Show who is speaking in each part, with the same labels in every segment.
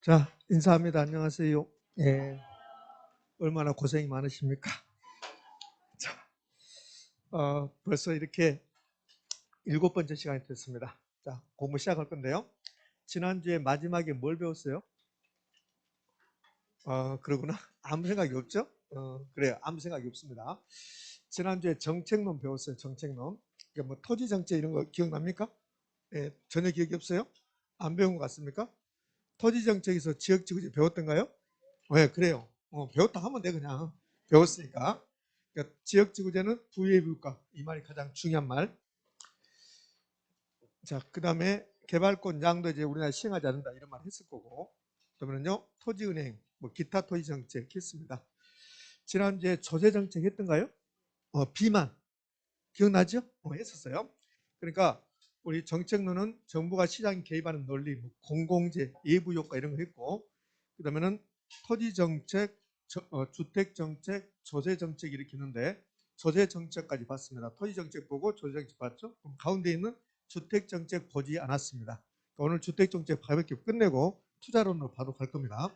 Speaker 1: 자, 인사합니다. 안녕하세요. 예, 얼마나 고생이 많으십니까? 자, 벌써 이렇게 7번째 시간이 됐습니다. 자, 공부 시작할 건데요. 지난주에 마지막에 뭘 배웠어요? 그러구나. 아무 생각이 없죠? 그래요. 아무 생각이 없습니다. 지난주에 정책론 배웠어요. 정책론. 그러니까 뭐 토지 정책 이런 거 기억납니까? 예, 전혀 기억이 없어요? 안 배운 것 같습니까? 토지 정책에서 지역지구제 배웠던가요? 네, 그래요. 배웠다 하면 돼, 그냥. 배웠으니까. 그러니까 지역지구제는 부유의물가. 이 말이 가장 중요한 말. 자, 그 다음에 개발권 양도 이제 우리나라 시행하지 않는다. 이런 말 했을 거고. 그러면요, 토지은행, 뭐 기타 토지정책 했습니다. 지난주에 조세정책 했던가요? 비만. 기억나죠? 했었어요. 그러니까 우리 정책론은 정부가 시장 개입하는 논리, 뭐 공공재, 예부효과 이런 거 했고, 그 다음에는 토지정책, 주택정책, 조세정책 이렇게 있는데 조세정책까지 봤습니다. 토지정책 보고 조세정책 봤죠? 그럼 가운데 있는 주택정책 보지 않았습니다. 그러니까 오늘 주택정책 가볍게 끝내고 투자론으로 바로 갈 겁니다.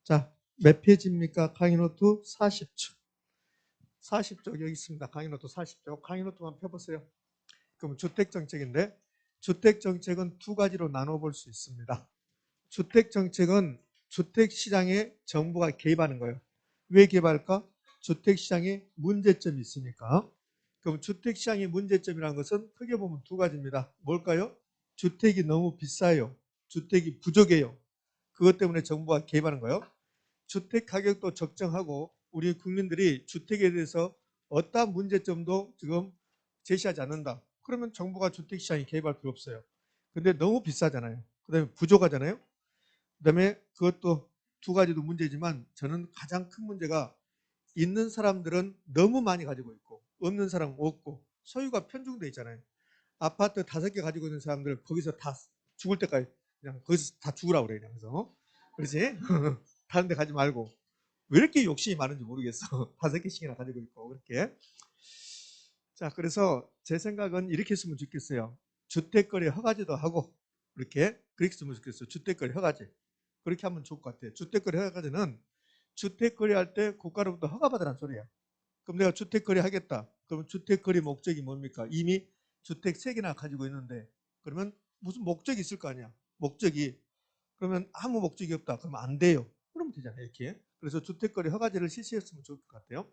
Speaker 1: 자, 몇 페이지입니까? 강의 노트 40쪽. 40쪽 여기 있습니다. 강의 노트 40쪽. 강의 노트만 펴보세요. 그럼 주택정책인데 주택정책은 두 가지로 나눠볼 수 있습니다. 주택정책은 주택시장에 정부가 개입하는 거예요. 왜 개입할까? 주택시장에 문제점이 있으니까. 그럼 주택시장의 문제점이라는 것은 크게 보면 두 가지입니다. 뭘까요? 주택이 너무 비싸요. 주택이 부족해요. 그것 때문에 정부가 개입하는 거예요. 주택 가격도 적정하고 우리 국민들이 주택에 대해서 어떠한 문제점도 지금 제시하지 않는다. 그러면 정부가 주택시장에 개입할 필요 없어요. 근데 너무 비싸잖아요. 그 다음에 부족하잖아요. 그 다음에 그것도 두 가지도 문제지만 저는 가장 큰 문제가 있는 사람들은 너무 많이 가지고 있고 없는 사람은 없고 소유가 편중돼 있잖아요. 아파트 5개 가지고 있는 사람들 거기서 다 죽을 때까지 그냥 거기서 다 죽으라고 그래요. 그래서 그렇지? 다른 데 가지 말고 왜 이렇게 욕심이 많은지 모르겠어. 5개씩이나 가지고 있고 그렇게. 자, 그래서 제 생각은 이렇게 했으면 좋겠어요. 주택거래 허가제도 하고 그렇게 했으면 좋겠어요. 주택거래 허가제. 그렇게 하면 좋을 것 같아요. 주택거래 허가제는 주택거래 할 때 국가로부터 허가받으라는 소리야. 그럼 내가 주택거래 하겠다. 그러면 주택거래 목적이 뭡니까? 이미 주택 3개나 가지고 있는데 그러면 무슨 목적이 있을 거 아니야. 목적이. 그러면 아무 목적이 없다. 그러면 안 돼요. 그러면 되잖아요. 이렇게. 그래서 주택거래 허가제를 실시했으면 좋을 것 같아요.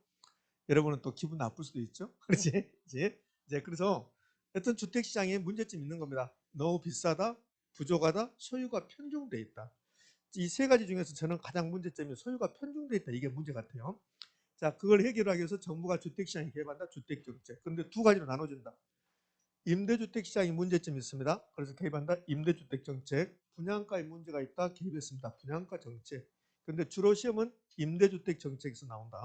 Speaker 1: 여러분은 또 기분 나쁠 수도 있죠. 그렇지? 이제 그래서 하여튼 주택시장에 문제점이 있는 겁니다. 너무 비싸다, 부족하다, 소유가 편중돼 있다. 이 세 가지 중에서 저는 가장 문제점이 소유가 편중돼 있다. 이게 문제 같아요. 자, 그걸 해결하기 위해서 정부가 주택시장에 개입한다. 주택정책. 그런데 두 가지로 나눠진다. 임대주택 시장에 문제점이 있습니다. 그래서 개입한다. 임대주택 정책. 분양가에 문제가 있다. 개입했습니다. 분양가 정책. 그런데 주로 시험은 임대주택 정책에서 나온다.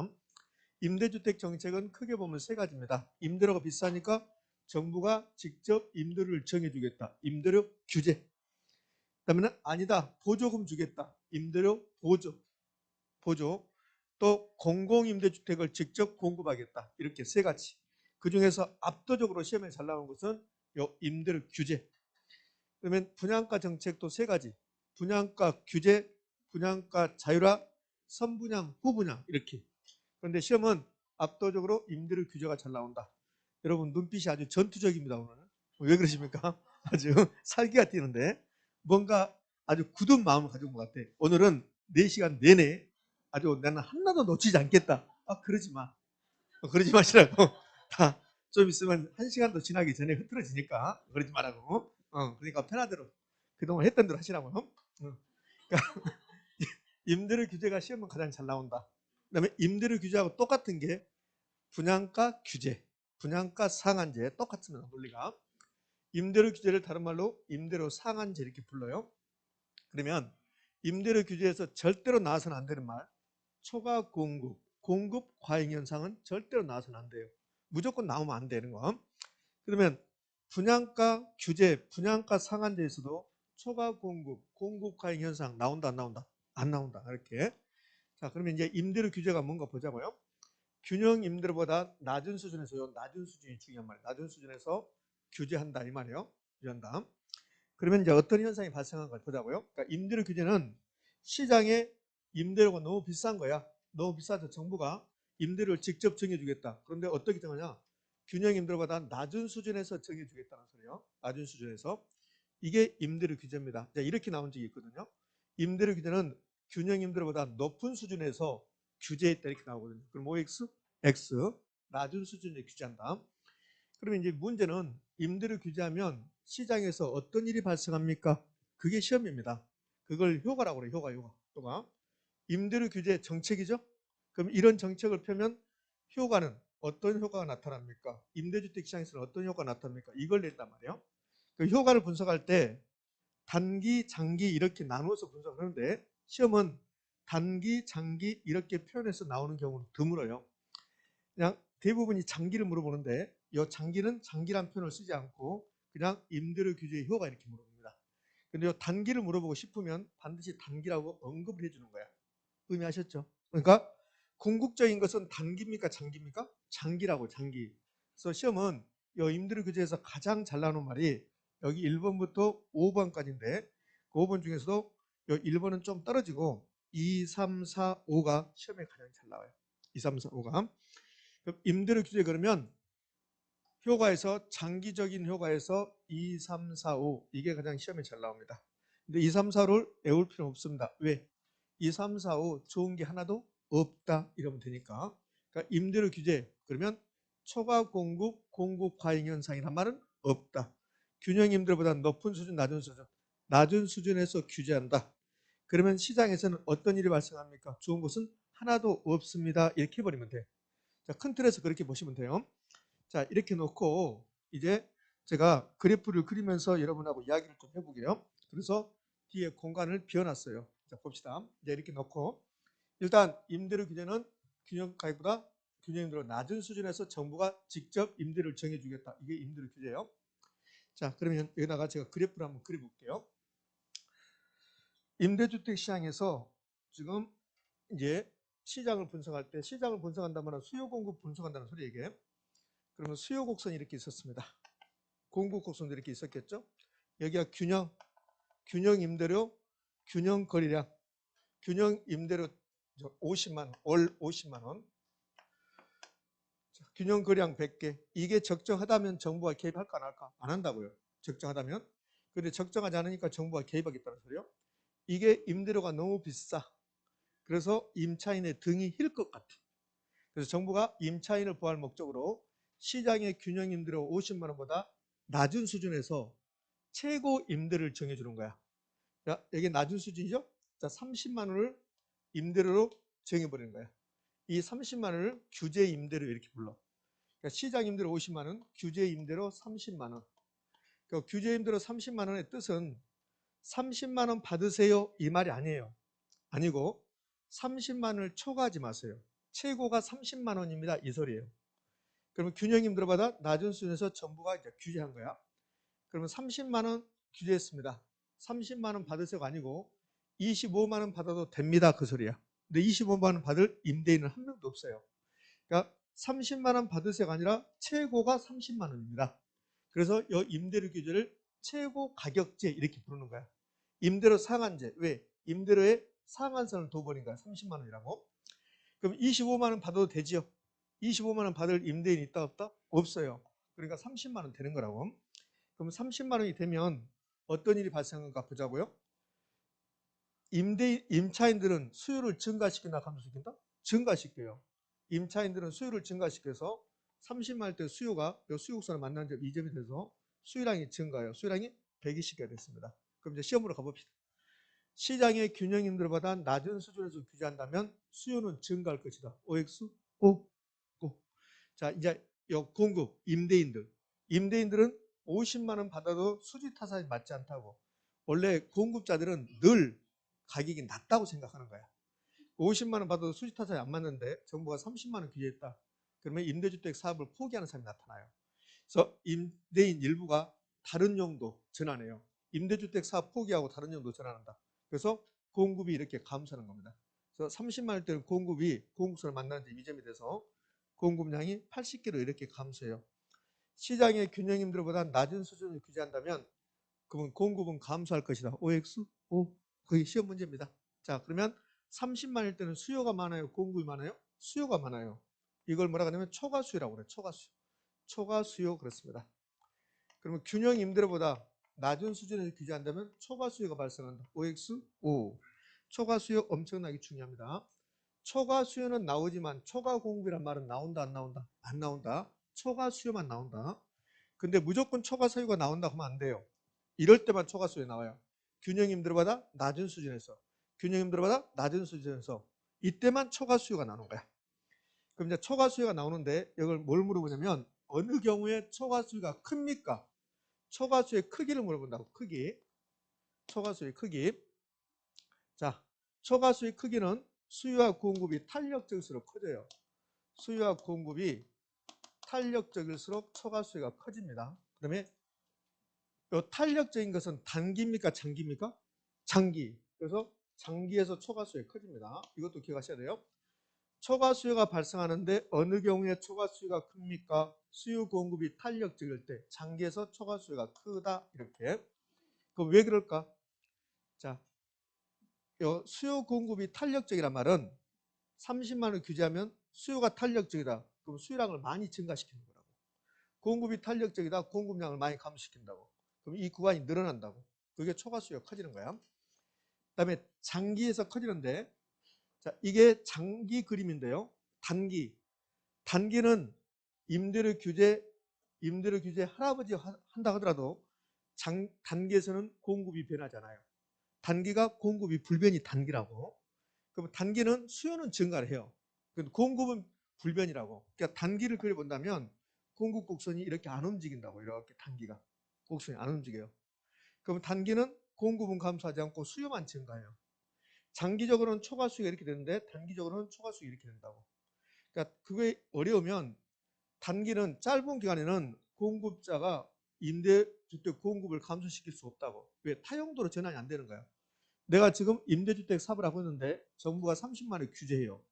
Speaker 1: 임대주택 정책은 크게 보면 세 가지입니다. 임대료가 비싸니까 정부가 직접 임대료를 정해주겠다. 임대료 규제. 그다음에는 아니다. 보조금 주겠다. 임대료 보조. 또 공공임대주택을 직접 공급하겠다. 이렇게 세 가지. 그중에서 압도적으로 시험에 잘 나오는 것은 요 임대료 규제. 그러면 분양가 정책도 세 가지. 분양가 규제, 분양가 자율화, 선분양, 후분양 이렇게. 그런데 시험은 압도적으로 임대료 규제가 잘 나온다. 여러분 눈빛이 아주 전투적입니다. 오늘. 왜 그러십니까? 아주 살기가 뛰는데 뭔가 아주 굳은 마음을 가지고 온 것 같아. 오늘은 4시간 내내 아주 나는 하나도 놓치지 않겠다. 그러지 마. 그러지 마시라고. 다 좀 있으면 1시간 더 지나기 전에 흐트러지니까 그러지 말라고. 그러니까 편하대로 그동안 했던 대로 하시라고. 그러니까 임대료 규제가 시험은 가장 잘 나온다. 그다음에 임대료 규제하고 똑같은 게 분양가 규제, 분양가 상한제 똑같습니다. 논리가. 임대료 규제를 다른 말로 임대료 상한제 이렇게 불러요. 그러면 임대료 규제에서 절대로 나와서는 안 되는 말, 초과 공급, 공급 과잉 현상은 절대로 나와서는 안 돼요. 무조건 나오면 안 되는 거. 그러면 분양가 규제, 분양가 상한제에서도 초과 공급, 공급 과잉 현상 나온다 안 나온다? 안 나온다. 이렇게. 자, 그러면 이제 임대료 규제가 뭔가 보자고요. 균형 임대료보다 낮은 수준에서요. 낮은 수준이 중요한 말이에요. 낮은 수준에서 규제한다 이 말이에요. 규제한다. 그러면 이제 어떤 현상이 발생한 걸 보자고요. 그러니까 임대료 규제는 시장에 임대료가 너무 비싼 거야. 너무 비싸서 정부가 임대료를 직접 정해주겠다. 그런데 어떻게 정하냐? 균형 임대료보다 낮은 수준에서 정해주겠다는 소리예요. 낮은 수준에서. 이게 임대료 규제입니다. 이렇게 나온 적이 있거든요. 임대료 규제는 균형 임대료보다 높은 수준에서 규제했다 이렇게 나오거든요. 그럼 OX, X 낮은 수준에 규제한다. 그러면 이제 문제는 임대료 규제하면 시장에서 어떤 일이 발생합니까? 그게 시험입니다. 그걸 효과라고 그래요. 효과. 임대료 규제 정책이죠. 그럼 이런 정책을 펴면 효과는 어떤 효과가 나타납니까? 임대주택 시장에서는 어떤 효과가 나타납니까? 이걸 낸단 말이에요. 그 효과를 분석할 때 단기, 장기 이렇게 나누어서 분석을 하는데 시험은 단기, 장기 이렇게 표현해서 나오는 경우는 드물어요. 그냥 대부분이 장기를 물어보는데 이 장기는 장기란 표현을 쓰지 않고 그냥 임대료 규제의 효과 이렇게 물어봅니다. 근데 이 단기를 물어보고 싶으면 반드시 단기라고 언급을 해주는 거야. 의미하셨죠? 그러니까 궁극적인 것은 단기입니까? 장기입니까? 장기라고 장기. 그래서 시험은 이 임대료 규제에서 가장 잘 나오는 말이 여기 1번부터 5번까지인데 그 5번 중에서도 이 1번은 좀 떨어지고 2, 3, 4, 5가 시험에 가장 잘 나와요. 2, 3, 4, 5가. 임대료 규제 그러면 효과에서 장기적인 효과에서 2, 3, 4, 5 이게 가장 시험에 잘 나옵니다. 근데 2, 3, 4를 외울 필요는 없습니다. 왜? 2, 3, 4, 5 좋은 게 하나도 없다 이러면 되니까. 그러니까 임대료 규제 그러면 초과 공급, 공급 과잉 현상이란 말은 없다. 균형 임대료보다 높은 수준, 낮은 수준에서 규제한다. 그러면 시장에서는 어떤 일이 발생합니까? 좋은 것은 하나도 없습니다. 이렇게 해버리면 돼. 자, 큰 틀에서 그렇게 보시면 돼요. 자, 이렇게 놓고 이제 제가 그래프를 그리면서 여러분하고 이야기를 좀 해보게요. 그래서 뒤에 공간을 비워놨어요. 자, 봅시다. 이제 이렇게 놓고 일단 임대료 규제는 균형 가격보다 균형 임대료 낮은 수준에서 정부가 직접 임대료를 정해주겠다. 이게 임대료 규제예요. 자, 그러면 여기다가 제가 그래프를 한번 그려볼게요. 임대주택 시장에서 지금 이제 시장을 분석할 때 시장을 분석한다면 수요 공급 분석한다는 소리 얘기해요. 그러면 수요 곡선이 이렇게 있었습니다. 공급 곡선도 이렇게 있었겠죠. 여기가 균형 임대료, 균형 거래량, 균형 임대료 50만 원, 월 50만 원. 균형 거래량 100개. 이게 적정하다면 정부가 개입할까 안 할까? 안 한다고요. 적정하다면. 그런데 적정하지 않으니까 정부가 개입하겠다는 소리요. 이게 임대료가 너무 비싸. 그래서 임차인의 등이 힐 것 같아. 그래서 정부가 임차인을 보호할 목적으로 시장의 균형 임대료 50만 원보다 낮은 수준에서 최고 임대를 정해주는 거야. 자, 여기 낮은 수준이죠? 자, 30만 원을 임대료로 정해버리는 거야. 이 30만 원을 규제 임대료 이렇게 불러. 그러니까 시장 임대료 50만 원, 규제 임대료 30만 원. 그러니까 규제 임대료 30만 원의 뜻은 30만 원 받으세요 이 말이 아니에요. 아니고 30만 원을 초과하지 마세요. 최고가 30만 원입니다 이 소리예요. 그러면 균형 임대료보다 낮은 수준에서 정부가 이제 규제한 거야. 그러면 30만 원 규제했습니다. 30만 원 받으세요가 아니고 25만 원 받아도 됩니다 그 소리야. 근데 25만 원 받을 임대인은 한 명도 없어요. 그러니까 30만 원 받으세요가 아니라 최고가 30만 원입니다. 그래서 이 임대료 규제를 최고 가격제 이렇게 부르는 거야. 임대료 상한제. 왜? 임대료의 상한선을 둬버린 거야. 30만 원이라고. 그럼 25만 원 받아도 되지요? 25만 원 받을 임대인이 있다 없다? 없어요. 그러니까 30만 원 되는 거라고. 그럼 30만 원이 되면 어떤 일이 발생할까 보자고요. 임차인들은 수요를 증가시키나 감소시킨다? 증가시켜요. 임차인들은 수요를 증가시켜서 30만 원대 수요가 이 수요국선을 만난 점 2점이 돼서 수요량이 증가해요. 수요량이 120개가 됐습니다. 그럼 이제 시험으로 가봅시다. 시장의 균형 임대료보다 낮은 수준에서 규제한다면 수요는 증가할 것이다. OX? O? O. 자, 이제 공급, 임대인들은 50만 원 받아도 수지 타산이 맞지 않다고. 원래 공급자들은 늘 가격이 낮다고 생각하는 거야. 50만 원 받아도 수지 타산이 안 맞는데 정부가 30만 원 규제했다. 그러면 임대주택 사업을 포기하는 사람이 나타나요. 그래서 임대인 일부가 다른 용도 전환해요. 임대주택 사업 포기하고 다른 용도 전환한다. 그래서 공급이 이렇게 감소하는 겁니다. 그래서 30만 원대는 공급이 공급선을 만나는 데 2점이 돼서 공급량이 80개로 이렇게 감소해요. 시장의 균형 임대료보다 낮은 수준을 규제한다면 그러면 공급은 감소할 것이다. OX? O. 거의 시험 문제입니다. 자, 그러면 30만일 때는 수요가 많아요? 공급이 많아요? 수요가 많아요. 이걸 뭐라 하냐면 초과수요라고 그래요. 초과수요. 초과수요 그렇습니다. 그러면 균형 임대료보다 낮은 수준에서 규제한다면 초과수요가 발생한다. OX? O. 초과수요 엄청나게 중요합니다. 초과수요는 나오지만 초과공급이란 말은 나온다 안 나온다? 안 나온다. 초과수요만 나온다. 근데 무조건 초과수요가 나온다고 하면 안 돼요. 이럴 때만 초과수요 나와요. 균형 임대료보다 낮은 수준에서. 균형 임대료보다 낮은 수준에서. 이때만 초과수요가 나오는 거야. 그럼 이제 초과수요가 나오는데 이걸 뭘 물어보냐면 어느 경우에 초과수요가 큽니까? 초과수의 크기를 물어본다고. 크기. 초과수의 크기. 자, 초과수의 크기는 수요와 공급이 탄력적일수록 커져요. 수요와 공급이 탄력적일수록 초과수요가 커집니다. 그다음에 이 탄력적인 것은 단기입니까? 장기입니까? 장기. 그래서 장기에서 초과수요가 커집니다. 이것도 기억하셔야 돼요. 초과수요가 발생하는데 어느 경우에 초과수요가 큽니까? 수요 공급이 탄력적일 때 장기에서 초과수요가 크다. 이렇게. 그럼 왜 그럴까? 자, 수요 공급이 탄력적이란 말은 30만 원 규제하면 수요가 탄력적이다. 그럼 수요량을 많이 증가시키는 거라고. 공급이 탄력적이다. 공급량을 많이 감소시킨다고. 그럼 이 구간이 늘어난다고. 그게 초과수요가 커지는 거야. 그다음에 장기에서 커지는데, 자, 이게 장기 그림인데요. 단기는 임대료 규제 할아버지 한다 하더라도 단기에서는 공급이 변하잖아요. 단기가 공급이 불변이 단기라고. 그럼 단기는 수요는 증가를 해요. 공급은 불변이라고. 그러니까 단기를 그려본다면 공급 곡선이 이렇게 안 움직인다고. 이렇게 단기가 곡선이 안 움직여요. 그럼 단기는 공급은 감소하지 않고 수요만 증가해요. 장기적으로는 초과수요가 이렇게 되는데 단기적으로는 초과수요가 이렇게 된다고. 그러니까 그게 어려우면 단기는 짧은 기간에는 공급자가 임대주택 공급을 감소시킬 수 없다고. 왜? 타용도로 전환이 안 되는 거야. 내가 지금 임대주택 사업을 하고 있는데 정부가 30만 원 규제해요.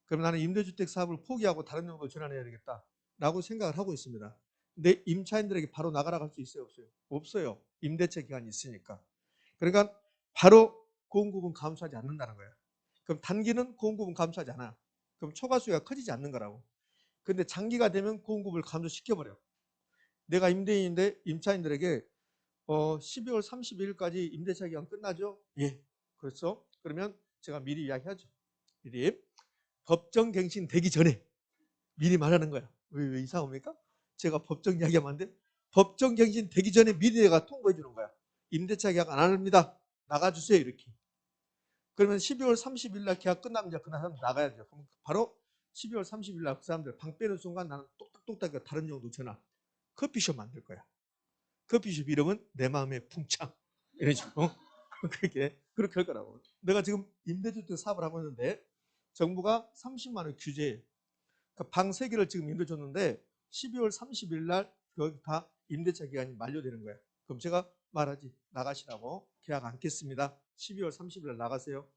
Speaker 1: 그럼 나는 임대주택 사업을 포기하고 다른 용도로 전환해야 되겠다라고 생각을 하고 있습니다. 근데 임차인들에게 바로 나가라 할 수 있어요? 없어요? 없어요. 임대차 기간이 있으니까. 그러니까 바로 공급은 감소하지 않는다는 거예요. 그럼 단기는 공급은 감소하지 않아. 그럼 초과수요가 커지지 않는 거라고. 근데 장기가 되면 공급을 감소시켜버려. 내가 임대인인데 임차인들에게 12월 31일까지 임대차 기간 끝나죠? 예. 그렇죠? 그러면 제가 미리 이야기하죠. 미리. 법정 갱신 되기 전에 미리 말하는 거야. 왜 이상합니까? 제가 법정 이야기하면 안 돼? 법정 갱신 되기 전에 미리 내가 통보해 주는 거야. 임대차 계약 안 합니다. 나가주세요. 이렇게. 그러면 12월 30일 날 계약 끝나면 이제 그 사람 나가야죠. 그럼 바로 12월 30일 날 그 사람들 방 빼는 순간 나는 똑딱똑딱 다른 용도 전화. 커피숍 만들 거야. 커피숍 이름은 내 마음의 풍창. 이런 식으로. 그렇게 할 거라고. 내가 지금 임대주택 사업을 하고 있는데 정부가 30만 원 규제해. 그러니까 방 3개를 지금 임대 줬는데 12월 30일 날 거기 다 임대차 기간이 만료되는 거야. 그럼 제가 말하지. 나가시라고. 계약 않겠습니다. 12월 30일 날 나가세요.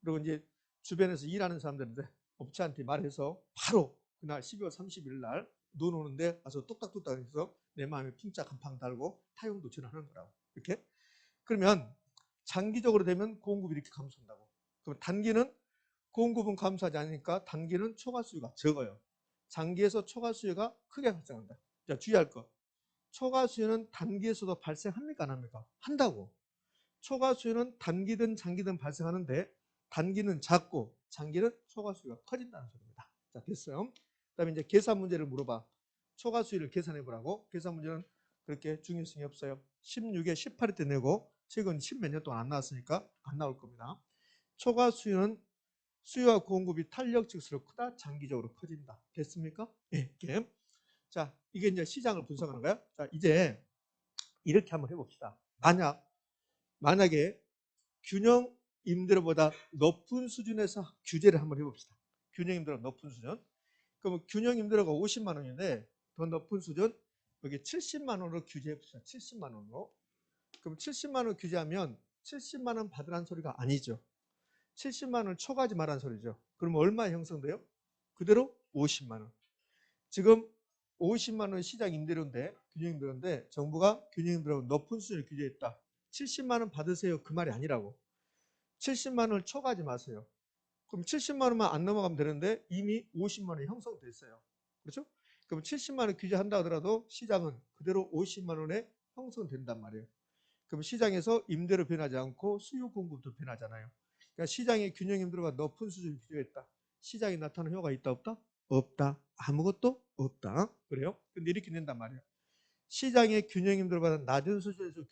Speaker 1: 그리고 이제 주변에서 일하는 사람들인데 업체한테 말해서 바로 그날 12월 30일 날 눈 오는데 가서 뚝딱뚝딱 해서 내 마음에 핑짝 한 방 달고 타용도 전환하는 거라고. 이렇게. 그러면 장기적으로 되면 공급이 이렇게 감소한다고. 그럼 단기는 공급은 감소하지 않으니까 단기는 초과수요가 적어요. 장기에서 초과수요가 크게 발생한다. 자, 주의할 거. 초과수요는 단기에서도 발생합니까? 안 합니까? 한다고. 초과수요는 단기든 장기든 발생하는데 단기는 작고 장기는 초과수요가 커진다는 소리입니다. 자, 됐어요. 그다음에 이제 계산 문제를 물어봐. 초과수요를 계산해 보라고. 계산 문제는 그렇게 중요성이 없어요. 16에 18회 때 내고 최근 10몇 년 동안 안 나왔으니까 안 나올 겁니다. 초과수요는 수요와 공급이 탄력적으로 크다, 장기적으로 커진다. 됐습니까? 네. 자, 이게 이제 시장을 분석하는 거야. 자, 이제 이렇게 한번 해봅시다. 만약에 균형 임대료보다 높은 수준에서 규제를 한번 해봅시다. 균형 임대료 높은 수준. 그러면 균형 임대료가 50만 원인데 더 높은 수준 여기 70만 원으로 규제해봅시다. 70만 원으로. 그럼 70만 원 규제하면 70만 원 받으라는 소리가 아니죠. 70만 원을 초과하지 말라는 소리죠. 그럼 얼마 형성돼요? 그대로 50만 원. 지금 50만 원 시장 임대료인데 균형 임대료인데 정부가 균형 임대료 높은 수준을 규제했다. 70만 원 받으세요. 그 말이 아니라고. 70만 원을 초과하지 마세요. 그럼 70만 원만 안 넘어가면 되는데 이미 50만 원이 형성됐어요. 그렇죠? 그럼 70만 원 규제한다 하더라도 시장은 그대로 50만 원에 형성된단 말이에요. 그럼 시장에서 임대료 변하지 않고 수요 공급도 변하잖아요. 그러니까 시장의 균형 임대료가 높은 수준을 규제했다. 시장에 나타나는 효과가 있다 없다? 없다. 아무것도 없다. 그래요? 근데 이렇게 된단 말이에요. 시장의 균형 임대료보다 낮은 수준에서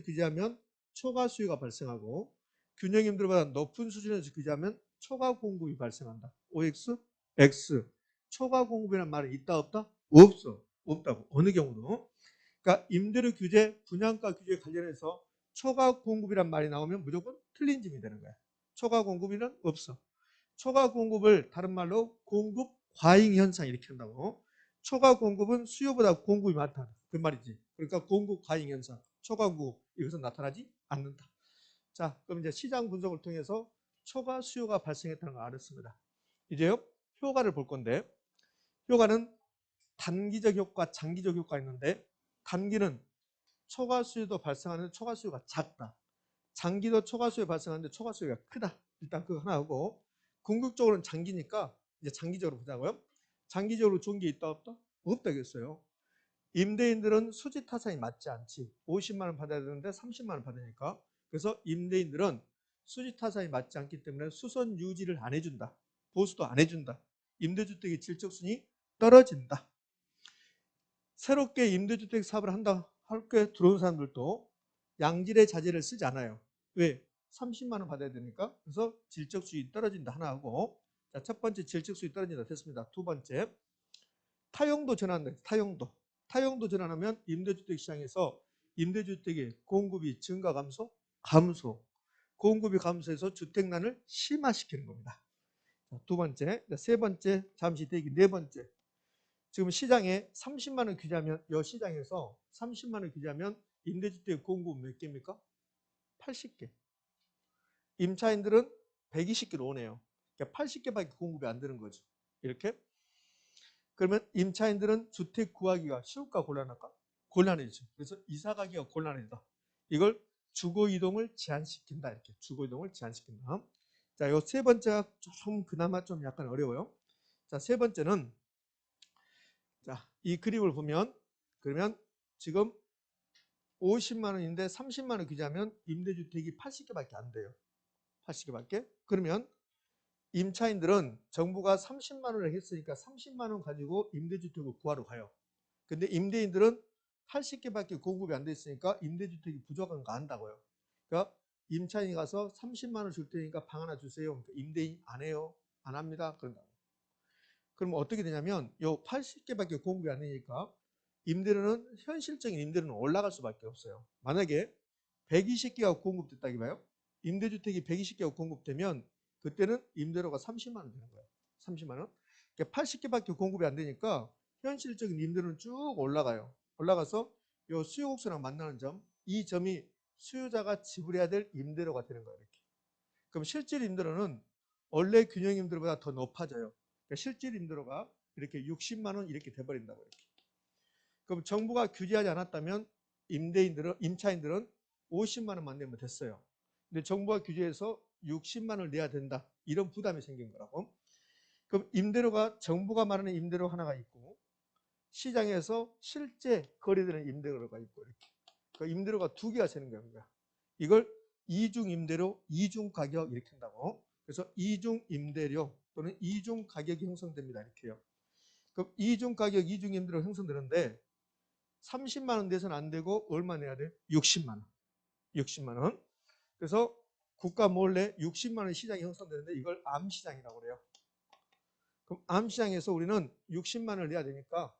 Speaker 1: 규제하면 초과 수요가 발생하고 균형 임대료보다 높은 수준에서 규제하면 초과 공급이 발생한다. OX, X. 초과 공급이라는 말이 있다 없다? 없어. 없다고. 어느 경우도. 그러니까 임대료 규제, 분양가 규제 관련해서 초과 공급이란 말이 나오면 무조건 틀린 짐이 되는 거야. 초과 공급이는 없어. 초과 공급을 다른 말로 공급 과잉 현상 이렇게 한다고. 초과 공급은 수요보다 공급이 많다. 그 말이지. 그러니까 공급 과잉 현상, 초과 공급 이것은 나타나지 않는다. 자, 그럼 이제 시장 분석을 통해서 초과 수요가 발생했다는 걸 알았습니다. 이제요, 효과를 볼 건데, 효과는 단기적 효과, 장기적 효과가 있는데, 단기는 초과 수요도 발생하는데 초과 수요가 작다. 장기도 초과 수요 발생하는데 초과 수요가 크다. 일단 그거 하나 하고, 궁극적으로는 장기니까 이제 장기적으로 보자고요. 장기적으로 좋은 게 있다 없다? 없다겠어요. 임대인들은 수지 타산이 맞지 않지. 50만 원 받아야 되는데 30만 원 받으니까. 그래서 임대인들은 수지 타산이 맞지 않기 때문에 수선 유지를 안 해준다. 보수도 안 해준다. 임대주택의 질적순이 떨어진다. 새롭게 임대주택 사업을 한다 할게 들어온 사람들도 양질의 자재를 쓰지 않아요. 왜? 30만 원 받아야 되니까. 그래서 질적 수익이 떨어진다 하나 하고, 자, 첫 번째 질적 수익이 떨어진다 됐습니다. 두 번째, 타용도 전환다. 타용도 전환하면 임대주택 시장에서 임대주택의 공급이 증가 감소? 감소. 공급이 감소해서 주택난을 심화시키는 겁니다. 자, 두 번째, 세 번째 잠시 대기. 네 번째, 지금 시장에 30만 원 규제하면 이 시장에서 30만 원 규제하면 임대주택 공급 몇 개입니까? 80개. 임차인들은 120개로 오네요. 그러니까 80개밖에 공급이 안 되는 거죠. 이렇게. 그러면 임차인들은 주택 구하기가 쉬울까 곤란할까? 곤란해지죠. 그래서 이사 가기가 곤란해다. 이걸 주거 이동을 제한시킨다. 이렇게 주거 이동을 제한시킨다. 자, 요 세 번째가 좀 그나마 좀 약간 어려워요. 자, 세 번째는 자, 이 그림을 보면 그러면 지금 50만 원인데 30만 원 규제하면 임대주택이 80개밖에 안 돼요. 80개밖에. 그러면 임차인들은 정부가 30만 원을 했으니까 30만 원 가지고 임대주택을 구하러 가요. 근데 임대인들은 80개밖에 공급이 안 돼 있으니까 임대주택이 부족한 거 안다고요. 그러니까 임차인이 가서 30만 원 줄 테니까 방 하나 주세요. 그러니까 임대인 안 해요. 안 합니다. 그런다고. 그럼 어떻게 되냐면 요 80개밖에 공급이 안 되니까 임대료는 현실적인 임대료는 올라갈 수밖에 없어요. 만약에 120개가 공급됐다기 봐요. 임대주택이 120개가 공급되면 그때는 임대료가 30만 원 되는 거예요. 30만 원. 그러니까 80개밖에 공급이 안 되니까 현실적인 임대료는 쭉 올라가요. 올라가서 요 수요 곡선랑 만나는 점, 이 점이 수요자가 지불해야 될 임대료가 되는 거예요. 이렇게. 그럼 실질 임대료는 원래 균형 임대료보다 더 높아져요. 그러니까 실질 임대료가 이렇게 60만 원 이렇게 돼버린다고 이렇게. 그럼 정부가 규제하지 않았다면 임차인들은 50만 원만 내면 됐어요. 근데 정부가 규제해서 60만 원을 내야 된다. 이런 부담이 생긴 거라고. 그럼 임대료가 정부가 말하는 임대료 하나가 있고 시장에서 실제 거래되는 임대료가 있고 이렇게. 그 임대료가 두 개가 되는 거야. 이걸 이중 임대료, 이중 가격 이렇게 한다고. 그래서 이중 임대료 또는 이중 가격이 형성됩니다. 이렇게요. 그럼 이중 가격, 이중 임대료 형성되는데 30만 원 내서는 안 되고 얼마 내야 돼? 60만 원. 60만 원. 그래서 국가 몰래 60만 원 시장이 형성되는데 이걸 암시장이라고 그래요. 그럼 암시장에서 우리는 60만 원을 내야 되니까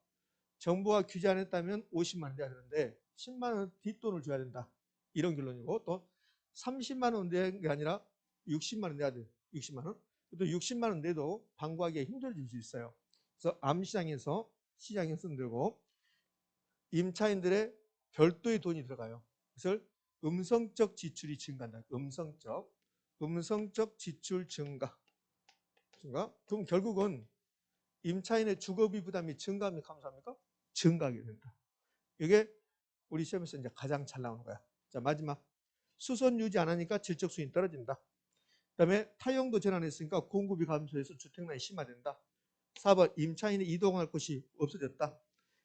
Speaker 1: 정부가 규제 안 했다면 50만 원 내야 되는데 10만 원 뒷돈을 줘야 된다. 이런 결론이고 또 30만 원 내는 게 아니라 60만 원 내야 돼. 60만 원. 또 60만 원 내도 방구하기가 힘들어질 수 있어요. 그래서 암시장에서 시장이 형성되고 임차인들의 별도의 돈이 들어가요. 그래서 음성적 지출이 증가한다. 음성적 지출 증가. 그럼 결국은 임차인의 주거비 부담이 증가합니까? 감소합니까? 증가하게 된다. 이게 우리 시험에서 이제 가장 잘 나오는 거야. 자, 마지막. 수선 유지 안 하니까 질적 수익이 떨어진다. 그다음에 타용도 전환했으니까 공급이 감소해서 주택난이 심화된다. 4번 임차인이 이동할 곳이 없어졌다.